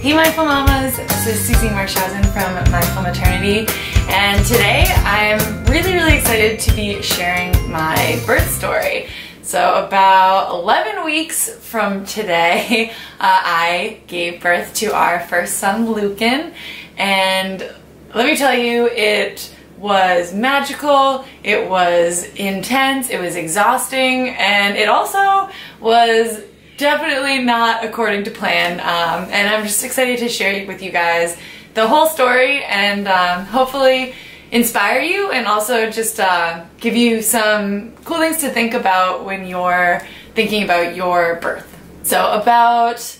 Hey Mindful Mamas, this is Susie Marshausen from Mindful Maternity, and today I'm really excited to be sharing my birth story. So about 11 weeks from today, I gave birth to our first son, Luken, and let me tell you, it was magical, it was intense, it was exhausting, and it also was definitely not according to plan, and I'm just excited to share with you guys the whole story and hopefully inspire you and also just give you some cool things to think about when you're thinking about your birth. So about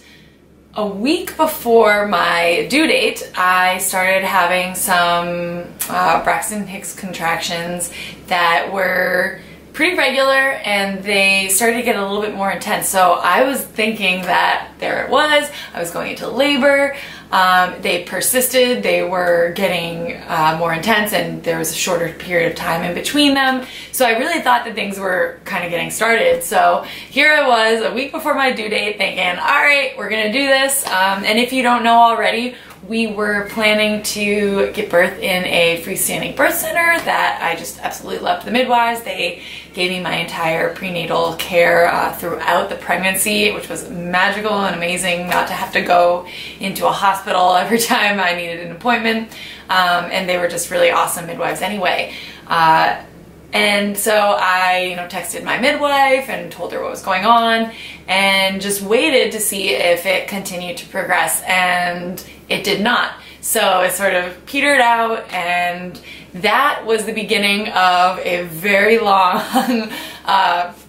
a week before my due date, I started having some Braxton Hicks contractions that were pretty regular, and they started to get a little bit more intense. So I was thinking that there it was, I was going into labor. They persisted, they were getting more intense, and there was a shorter period of time in between them. So I really thought that things were kind of getting started. So here I was a week before my due date thinking, all right, we're gonna do this. And if you don't know already, we were planning to give birth in a freestanding birth center that I just absolutely loved the midwives. They gave me my entire prenatal care throughout the pregnancy, which was magical and amazing, not to have to go into a hospital every time I needed an appointment. And they were just really awesome midwives anyway. And so I, texted my midwife and told her what was going on and just waited to see if it continued to progress, and it did not. So it sort of petered out, and that was the beginning of a very long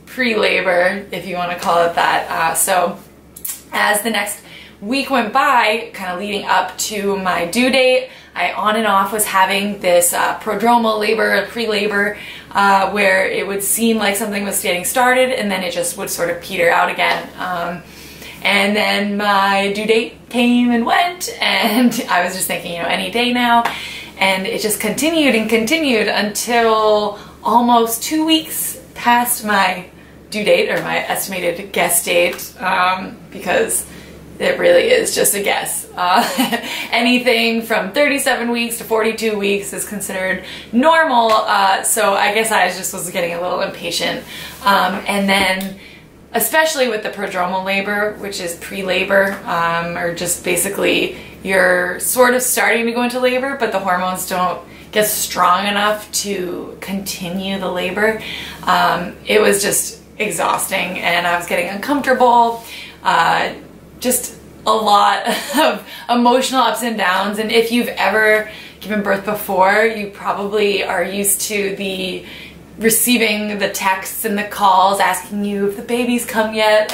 pre-labor, if you want to call it that. So as the next week went by, kind of leading up to my due date, I on and off was having this prodromal labor, pre-labor, where it would seem like something was getting started and then it just would sort of peter out again. And then my due date came and went, and I was just thinking, any day now. And it just continued and continued until almost 2 weeks past my due date, or my estimated guess date, because it really is just a guess. Anything from 37 weeks to 42 weeks is considered normal, so I guess I just was getting a little impatient. And then, especially with the prodromal labor, which is pre-labor, or just basically you're sort of starting to go into labor, but the hormones don't get strong enough to continue the labor. It was just exhausting, and I was getting uncomfortable. Just a lot of emotional ups and downs, and if you've ever given birth before, you probably are used to the receiving the texts and the calls asking you if the baby's come yet,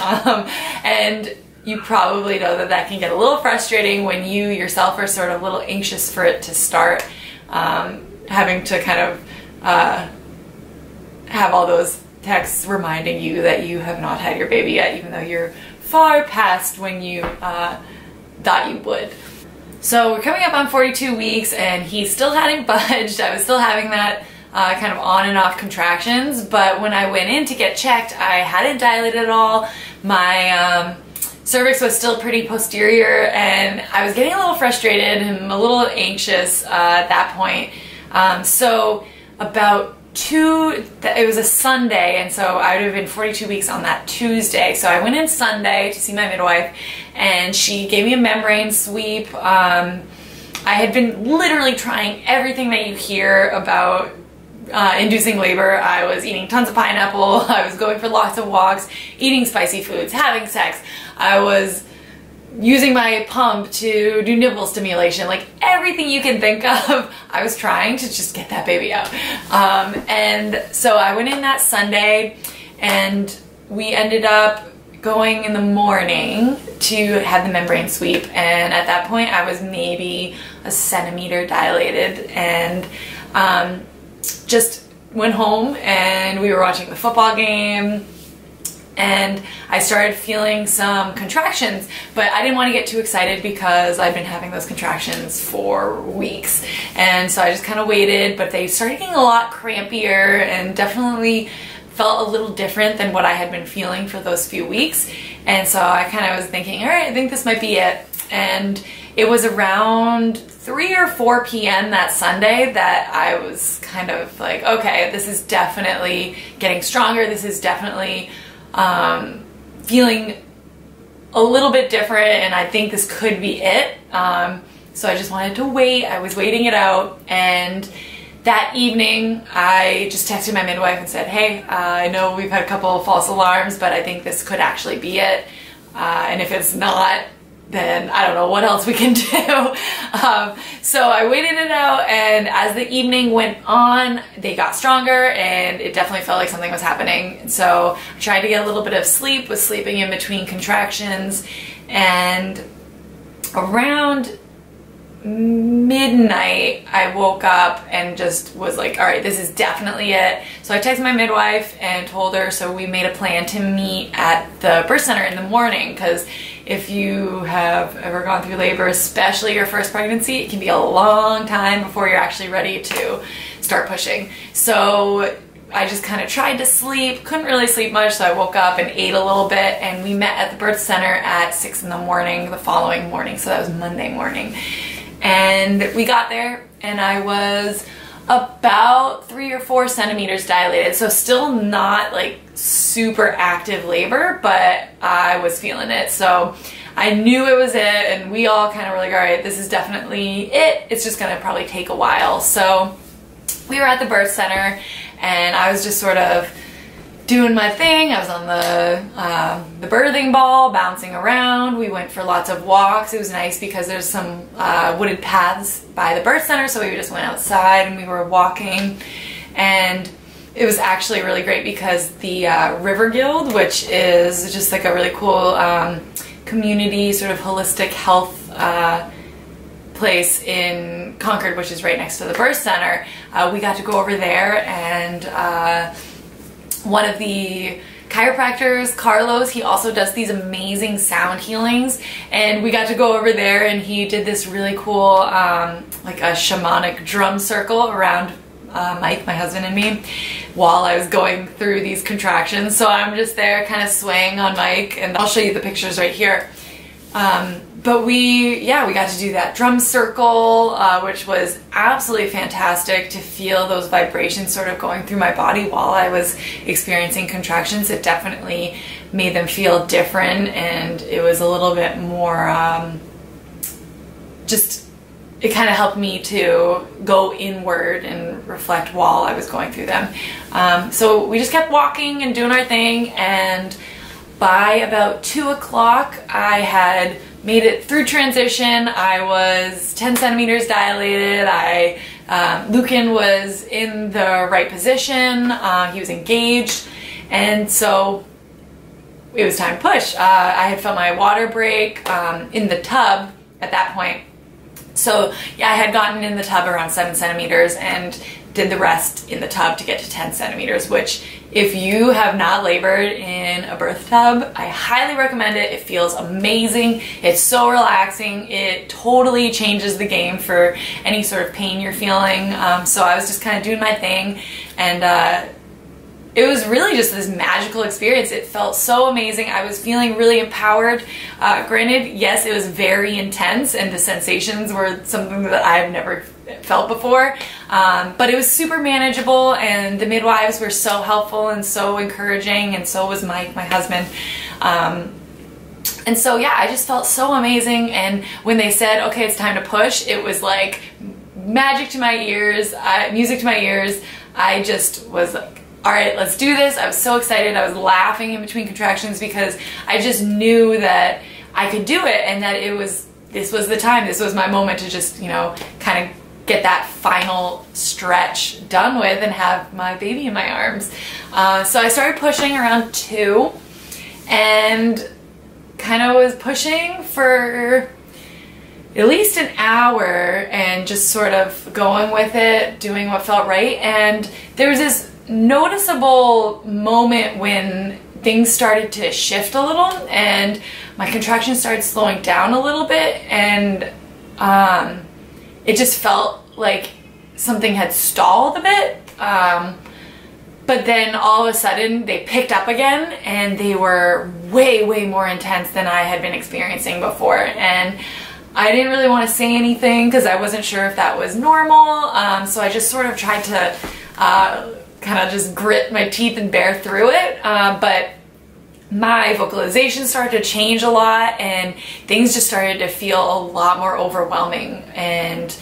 and you probably know that that can get a little frustrating when you yourself are sort of a little anxious for it to start, having to kind of have all those texts reminding you that you have not had your baby yet, even though you're far past when you thought you would. So we're coming up on 42 weeks, and he still hadn't budged. I was still having that kind of on and off contractions, but when I went in to get checked, I hadn't dilated at all. My cervix was still pretty posterior, and I was getting a little frustrated and a little anxious at that point. So about it was a Sunday, and so I would have been 42 weeks on that Tuesday. So I went in Sunday to see my midwife, and she gave me a membrane sweep. I had been literally trying everything that you hear about inducing labor. I was eating tons of pineapple, I was going for lots of walks, eating spicy foods, having sex. I was using my pump to do nipple stimulation, like everything you can think of, I was trying to just get that baby out. And so I went in that Sunday, and we ended up going in the morning to have the membrane sweep, and at that point I was maybe a centimeter dilated, and just went home, and we were watching the football game, and I started feeling some contractions, but I didn't want to get too excited because I'd been having those contractions for weeks. And so I just kind of waited, but they started getting a lot crampier and definitely felt a little different than what I had been feeling for those few weeks. And so I kind of was thinking, all right, I think this might be it. And it was around 3 or 4 p.m. that Sunday that I was kind of like, okay, this is definitely getting stronger. This is definitely feeling a little bit different, and I think this could be it. So I just wanted to wait. I was waiting it out, and that evening I just texted my midwife and said, hey, I know we've had a couple of false alarms, but I think this could actually be it. And if it's not, then I don't know what else we can do. So I waited it out, and as the evening went on, they got stronger, and it definitely felt like something was happening. So I tried to get a little bit of sleep, was sleeping in between contractions, and around midnight I woke up and just was like, all right, this is definitely it. So I texted my midwife and told her, so we made a plan to meet at the birth center in the morning, because if you have ever gone through labor, especially your first pregnancy, it can be a long time before you're actually ready to start pushing. So I just kind of tried to sleep, couldn't really sleep much, so I woke up and ate a little bit, and we met at the birth center at 6 in the morning the following morning, so that was Monday morning. And we got there, and I was about 3 or 4 centimeters dilated, so still not like super active labor, but I was feeling it. So I knew it was it, and we all kind of were like, all right, this is definitely it. It's just gonna probably take a while. So we were at the birth center, and I was just sort of doing my thing. I was on the birthing ball, bouncing around. We went for lots of walks. It was nice because there's some wooded paths by the birth center, so we just went outside and we were walking. And it was actually really great because the River Guild, which is just like a really cool community sort of holistic health place in Concord, which is right next to the birth center, we got to go over there, and one of the chiropractors, Carlos, he also does these amazing sound healings, and we got to go over there, and he did this really cool like a shamanic drum circle around Mike, my husband, and me while I was going through these contractions. So I'm just there kind of swaying on Mike, and I'll show you the pictures right here. But we got to do that drum circle, which was absolutely fantastic to feel those vibrations sort of going through my body while I was experiencing contractions. It definitely made them feel different, and it was a little bit more, it kind of helped me to go inward and reflect while I was going through them. So we just kept walking and doing our thing, and by about 2 o'clock, I had made it through transition. I was 10 centimeters dilated. Luken was in the right position. He was engaged, and so it was time to push. I had felt my water break in the tub at that point. So yeah, I had gotten in the tub around 7 centimeters and did the rest in the tub to get to 10 centimeters, which if you have not labored in a birth tub, I highly recommend it. It feels amazing. It's so relaxing. It totally changes the game for any sort of pain you're feeling. So I was just kind of doing my thing, and it was really just this magical experience. It felt so amazing. I was feeling really empowered. Granted, yes, it was very intense, and the sensations were something that I've never felt before, but it was super manageable, and the midwives were so helpful and so encouraging, and so was Mike, my husband. And so yeah, I just felt so amazing, and when they said, okay, it's time to push, it was like magic to my ears, music to my ears. I just was like, all right, let's do this. I was so excited. I was laughing in between contractions because I just knew that I could do it, and that this was the time. This was my moment to just, you know, kind of get that final stretch done with and have my baby in my arms. So I started pushing around 2, and kind of was pushing for at least an hour and just sort of going with it, doing what felt right. And there was this noticeable moment when things started to shift a little, and my contractions started slowing down a little bit, and it just felt like something had stalled a bit. But then all of a sudden they picked up again, and they were way, way more intense than I had been experiencing before. And I didn't really want to say anything because I wasn't sure if that was normal. So I just sort of tried to kind of just grit my teeth and bear through it. But my vocalization started to change a lot, and things just started to feel a lot more overwhelming and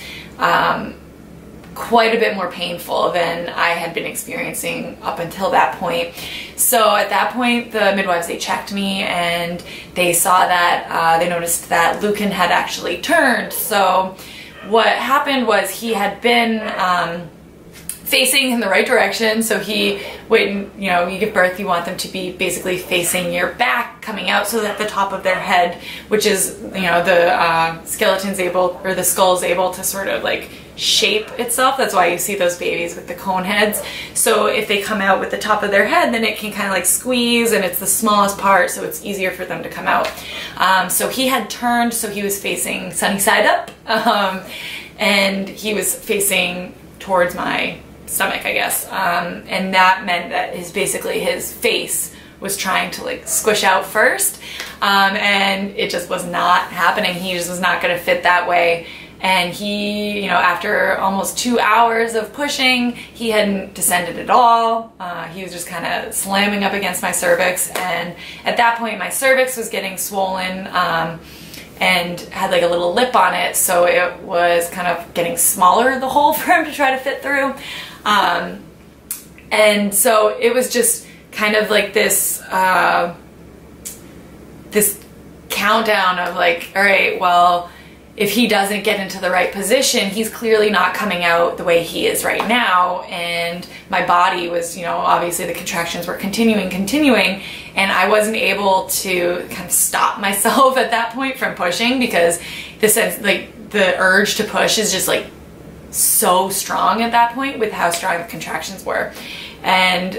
quite a bit more painful than I had been experiencing up until that point. So at that point, the midwives, they checked me, and they saw that, they noticed that Luken had actually turned. So what happened was he had been facing in the right direction. So when you give birth, you want them to be basically facing your back, coming out, so that the top of their head, which is, the skeleton's able, or the skull's able to sort of like shape itself. That's why you see those babies with the cone heads. So if they come out with the top of their head, then it can kind of like squeeze, and it's the smallest part, so it's easier for them to come out. So he had turned, so he was facing sunny side up, and he was facing towards my stomach, I guess. And that meant that basically his face was trying to like squish out first, and it just was not happening. He just was not going to fit that way. And he, after almost 2 hours of pushing, he hadn't descended at all. He was just kind of slamming up against my cervix. And at that point, my cervix was getting swollen and had like a little lip on it. So it was kind of getting smaller, the hole for him to try to fit through. And so it was just kind of like this, this countdown of like, all right, well, if he doesn't get into the right position, he's clearly not coming out the way he is right now. And my body was, obviously the contractions were continuing, and I wasn't able to kind of stop myself at that point from pushing, because the urge to push is just like so strong at that point with how strong the contractions were. And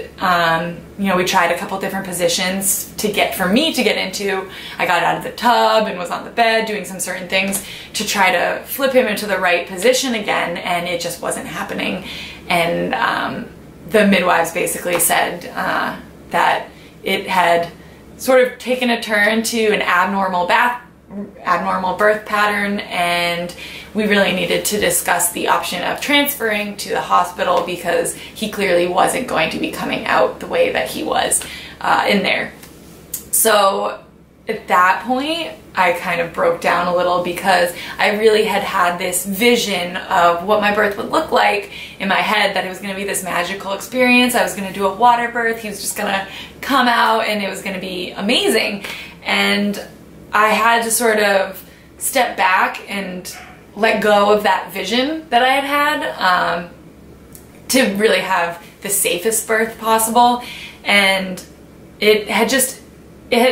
we tried a couple different positions for me to get into. I got out of the tub and was on the bed doing some certain things to try to flip him into the right position again, and it just wasn't happening. And the midwives basically said that it had sort of taken a turn to an abnormal birth pattern, and we really needed to discuss the option of transferring to the hospital, because he clearly wasn't going to be coming out the way that he was in there. So at that point, I kind of broke down a little, because I really had this vision of what my birth would look like in my head, that it was going to be this magical experience. I was going to do a water birth. He was just going to come out, and it was going to be amazing. And I had to sort of step back and let go of that vision that I had to really have the safest birth possible. And it had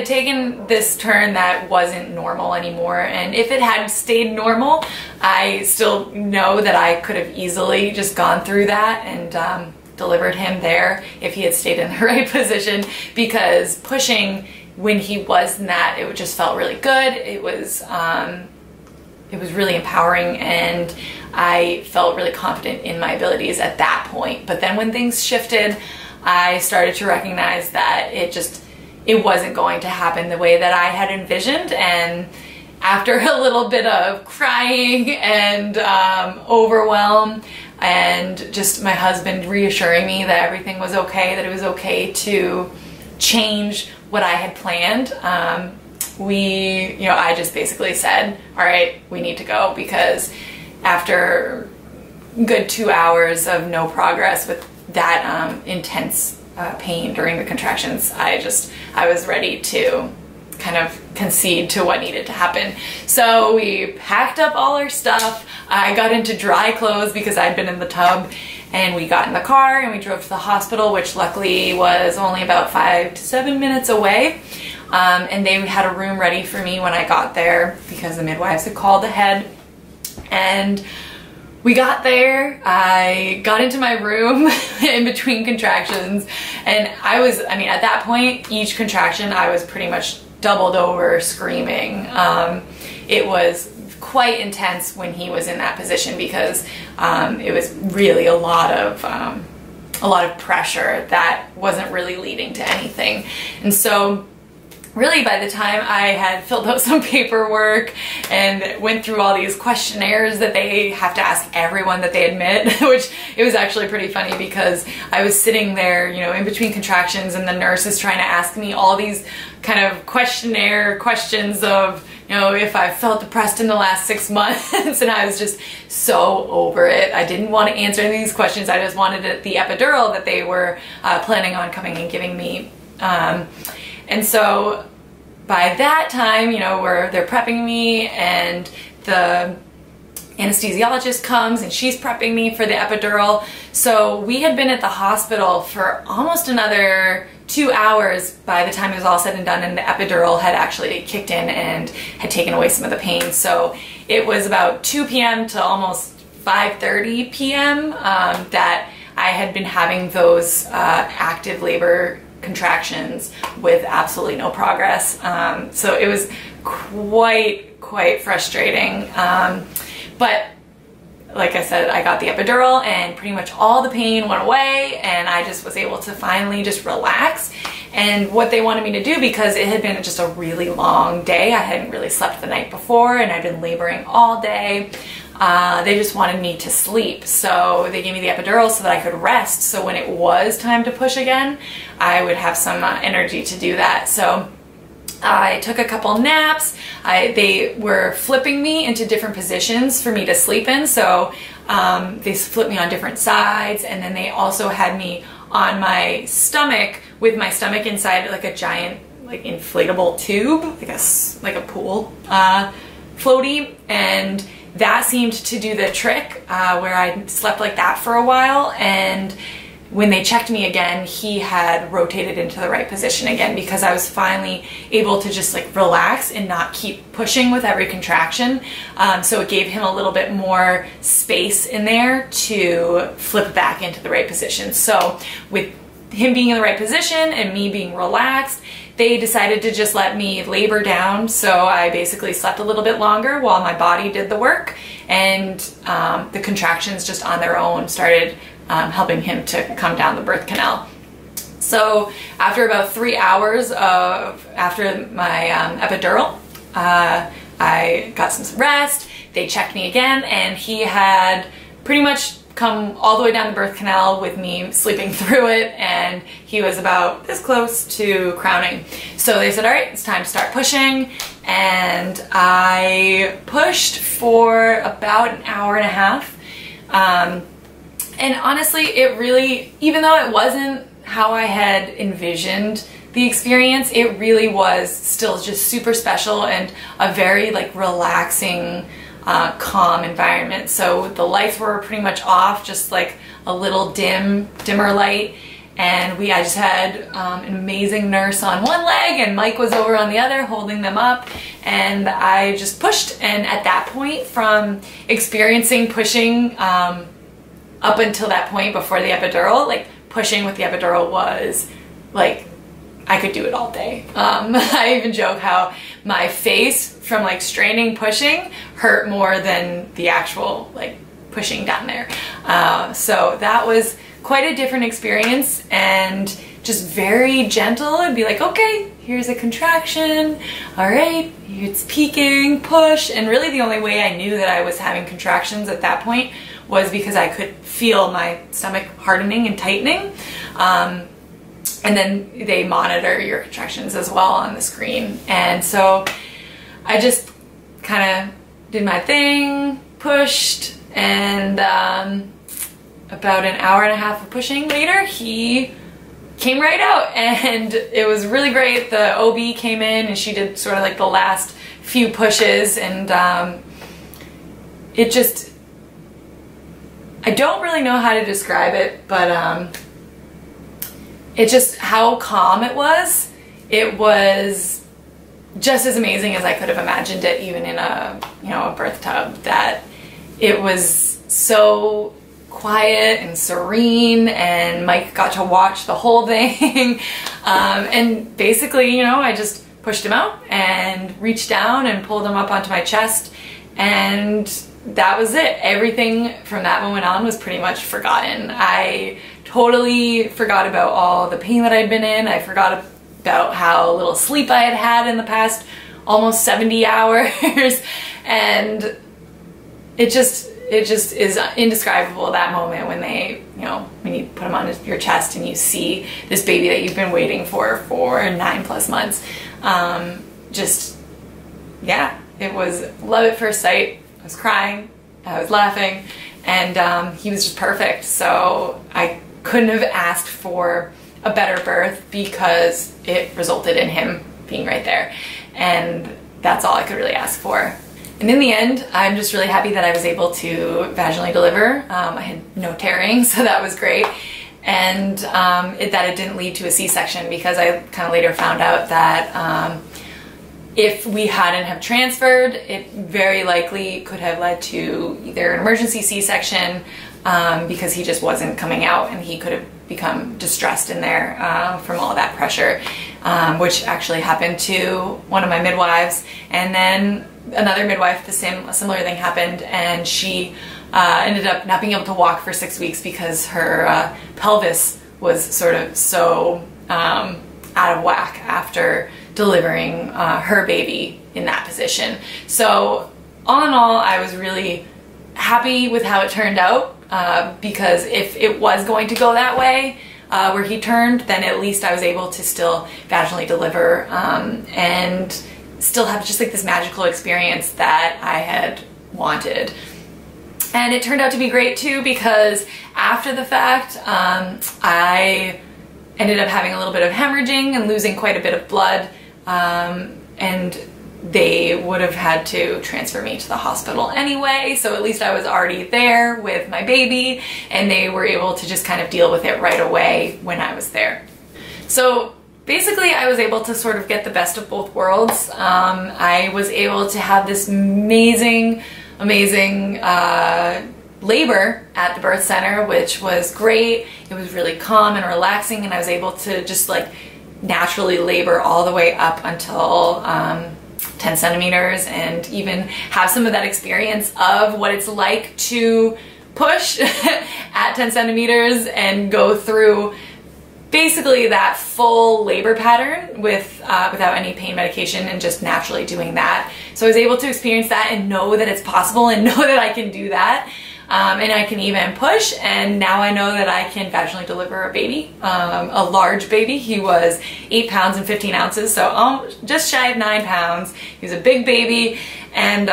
taken this turn that wasn't normal anymore. And if it had stayed normal, I still know that I could have easily just gone through that and delivered him there if he had stayed in the right position, because pushing when he was in that, it just felt really good. It was really empowering, and I felt really confident in my abilities at that point. But then when things shifted, I started to recognize that it wasn't going to happen the way that I had envisioned. And after a little bit of crying and overwhelm, and just my husband reassuring me that everything was okay, that it was okay to change what I had planned, I just basically said, all right, we need to go, because after a good 2 hours of no progress with that intense pain during the contractions, I was ready to kind of concede to what needed to happen. So we packed up all our stuff. I got into dry clothes because I'd been in the tub, and we got in the car and we drove to the hospital, which luckily was only about 5 to 7 minutes away. And they had a room ready for me when I got there, because the midwives had called ahead. And we got there, I got into my room in between contractions, and at that point, each contraction, I was pretty much doubled over screaming. It was quite intense when he was in that position, because it was really a lot of a lot of pressure that wasn't really leading to anything. And so really, by the time I had filled out some paperwork and went through all these questionnaires that they have to ask everyone that they admit, which it was actually pretty funny because I was sitting there, you know, in between contractions, and the nurse is trying to ask me all these kind of questionnaire questions of, you know, if I felt depressed in the last 6 months, and I was just so over it. I didn't want to answer these questions. I just wanted the epidural that they were planning on coming and giving me. And so by that time, you know, they're prepping me, and the anesthesiologist comes and she's prepping me for the epidural. So we had been at the hospital for almost another 2 hours by the time it was all said and done, and the epidural had actually kicked in and had taken away some of the pain. So it was about 2 p.m. to almost 5:30 p.m. That I had been having those active labor contractions with absolutely no progress. So it was quite frustrating. But like I said, I got the epidural and pretty much all the pain went away, and I just was able to finally just relax. And what they wanted me to do, because it had been just a really long day, I hadn't really slept the night before and I'd been laboring all day, they just wanted me to sleep. So they gave me the epidural so that I could rest, so when it was time to push again, I would have some energy to do that. So I took a couple naps. They were flipping me into different positions for me to sleep in. So they flipped me on different sides, and then they also had me on my stomach with my stomach inside like a giant like inflatable tube, like a pool floaty, and that seemed to do the trick where I slept like that for a while. And when they checked me again, he had rotated into the right position again, because I was finally able to just like relax and not keep pushing with every contraction. So it gave him a little bit more space in there to flip back into the right position. So with him being in the right position and me being relaxed, they decided to just let me labor down. So I basically slept a little bit longer while my body did the work, and the contractions just on their own started helping him to come down the birth canal. So after about 3 hours after my epidural, I got some rest. They checked me again, and he had pretty much come all the way down the birth canal with me sleeping through it, and he was about this close to crowning. So they said, all right, it's time to start pushing, and I pushed for about an hour and a half. And honestly, it really, even though it wasn't how I had envisioned the experience, it really was still just super special and a very like relaxing, calm environment. So the lights were pretty much off, just like a little dimmer light. And I just had an amazing nurse on one leg, and Mike was over on the other holding them up, and I just pushed. And at that point, from experiencing pushing up until that point before the epidural, like pushing with the epidural was like, I could do it all day. I even joke how my face from like straining pushing hurt more than the actual like pushing down there. So that was quite a different experience, and just very gentle. It'd be like, okay, here's a contraction. All right, it's peaking, push. And really the only way I knew that I was having contractions at that point was because I could feel my stomach hardening and tightening. And then they monitor your contractions as well on the screen. And so I just kind of did my thing, pushed, and about an hour and a half of pushing later, he came right out, and it was really great. The OB came in and she did sort of like the last few pushes, and it just, I don't really know how to describe it, but it just, how calm it was. It was just as amazing as I could have imagined it, even in a, you know, a birth tub. That it was so quiet and serene, and Mike got to watch the whole thing. And basically, you know, I just pushed him out and reached down and pulled him up onto my chest, and that was it. Everything from that moment on was pretty much forgotten. I totally forgot about all the pain that I'd been in. I forgot about how little sleep I had had in the past almost 70 hours. And it just is indescribable, that moment when they, you know, when you put them on your chest and you see this baby that you've been waiting for 9+ months. Yeah, it was love at first sight. I was crying, I was laughing, and he was just perfect. So I couldn't have asked for a better birth because it resulted in him being right there. And that's all I could really ask for. And in the end, I'm just really happy that I was able to vaginally deliver. I had no tearing, so that was great. And that it didn't lead to a C-section, because I kind of later found out that if we hadn't have transferred, it very likely could have led to either an emergency C-section, because he just wasn't coming out and he could have become distressed in there from all that pressure, which actually happened to one of my midwives. And then another midwife, a similar thing happened, and she ended up not being able to walk for 6 weeks because her pelvis was sort of so out of whack after delivering her baby in that position. So all in all, I was really happy with how it turned out, because if it was going to go that way, where he turned, then at least I was able to still vaginally deliver and still have just like this magical experience that I had wanted. And it turned out to be great too, because after the fact, I ended up having a little bit of hemorrhaging and losing quite a bit of blood, and they would have had to transfer me to the hospital anyway, so at least I was already there with my baby, and they were able to just kind of deal with it right away when I was there. So basically, I was able to sort of get the best of both worlds. I was able to have this amazing labor at the birth center, which was great. It was really calm and relaxing, and I was able to just like naturally labor all the way up until 10 centimeters, and even have some of that experience of what it's like to push at 10 centimeters and go through basically that full labor pattern without any pain medication, and just naturally doing that. So I was able to experience that and know that it's possible, and know that I can do that. And I can even push, and now I know that I can vaginally deliver a baby, a large baby. He was 8 pounds and 15 ounces, so just shy of 9 pounds. He was a big baby, and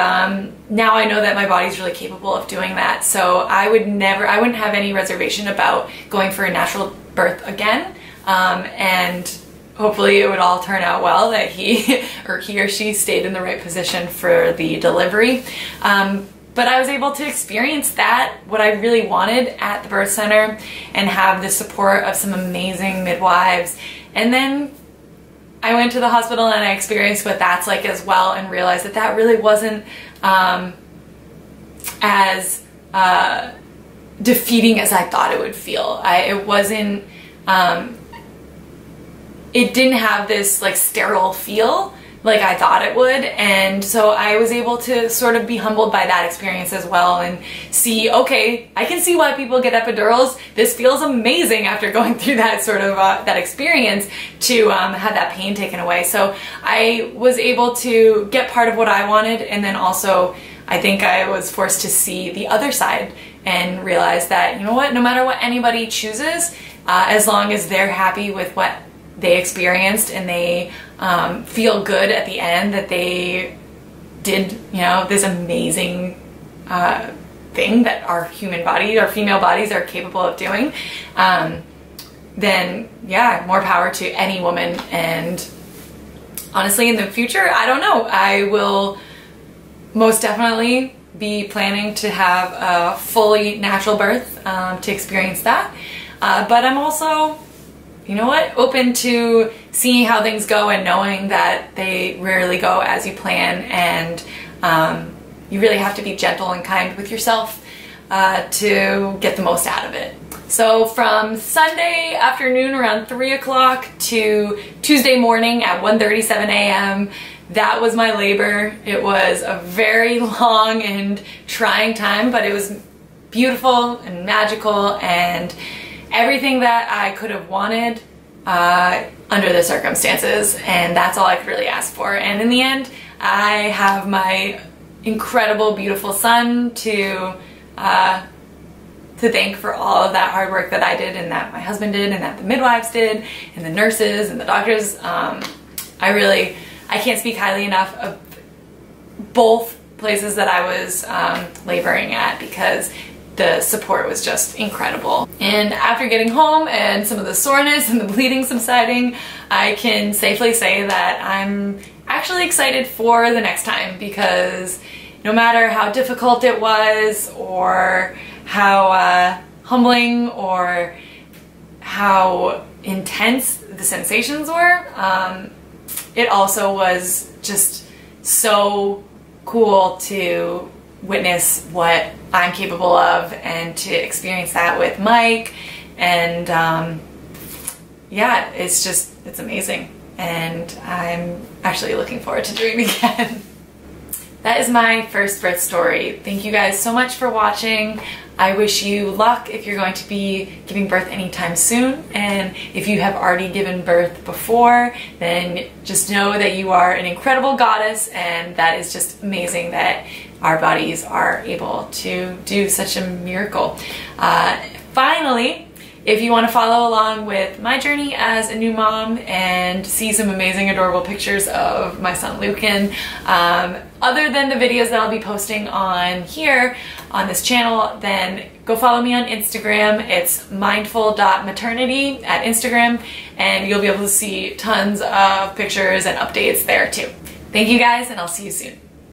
now I know that my body's really capable of doing that. So I wouldn't have any reservation about going for a natural birth again, and hopefully it would all turn out well, that he or she stayed in the right position for the delivery. But I was able to experience that, what I really wanted at the birth center, and have the support of some amazing midwives. And then I went to the hospital and I experienced what that's like as well, and realized that that really wasn't as defeating as I thought it would feel. It wasn't, it didn't have this like sterile feel like I thought it would, and so I was able to sort of be humbled by that experience as well, and see, okay, I can see why people get epidurals. This feels amazing after going through that sort of that experience, to have that pain taken away. So I was able to get part of what I wanted, and then also I think I was forced to see the other side and realize that, you know what, no matter what anybody chooses, as long as they're happy with what they experienced, and they feel good at the end that they did, you know, this amazing thing that our human body, our female bodies, are capable of doing, then yeah, more power to any woman. And honestly, in the future, I don't know, I will most definitely be planning to have a fully natural birth to experience that, but I'm also, you know what, open to seeing how things go, and knowing that they rarely go as you plan, and you really have to be gentle and kind with yourself to get the most out of it. So from Sunday afternoon around 3 o'clock to Tuesday morning at 1:37 a.m., that was my labor. It was a very long and trying time, but it was beautiful and magical, and everything that I could have wanted under the circumstances, and that's all I could really ask for. And in the end, I have my incredible, beautiful son to thank for all of that hard work that I did, and that my husband did, and that the midwives did, and the nurses and the doctors. I can't speak highly enough of both places that I was laboring at, because the support was just incredible. And after getting home and some of the soreness and the bleeding subsiding, I can safely say that I'm actually excited for the next time, because no matter how difficult it was, or how humbling, or how intense the sensations were, it also was just so cool to witness what I'm capable of, and to experience that with Mike. And yeah, it's amazing, and I'm actually looking forward to doing it again. That is my first birth story. Thank you guys so much for watching. I wish you luck if you're going to be giving birth anytime soon, and if you have already given birth before, then just know that you are an incredible goddess, and that is just amazing that our bodies are able to do such a miracle. Finally, if you want to follow along with my journey as a new mom and see some amazing, adorable pictures of my son Luken, other than the videos that I'll be posting on here on this channel, then go follow me on Instagram. It's mindful.maternity at Instagram, and you'll be able to see tons of pictures and updates there too. Thank you guys, and I'll see you soon.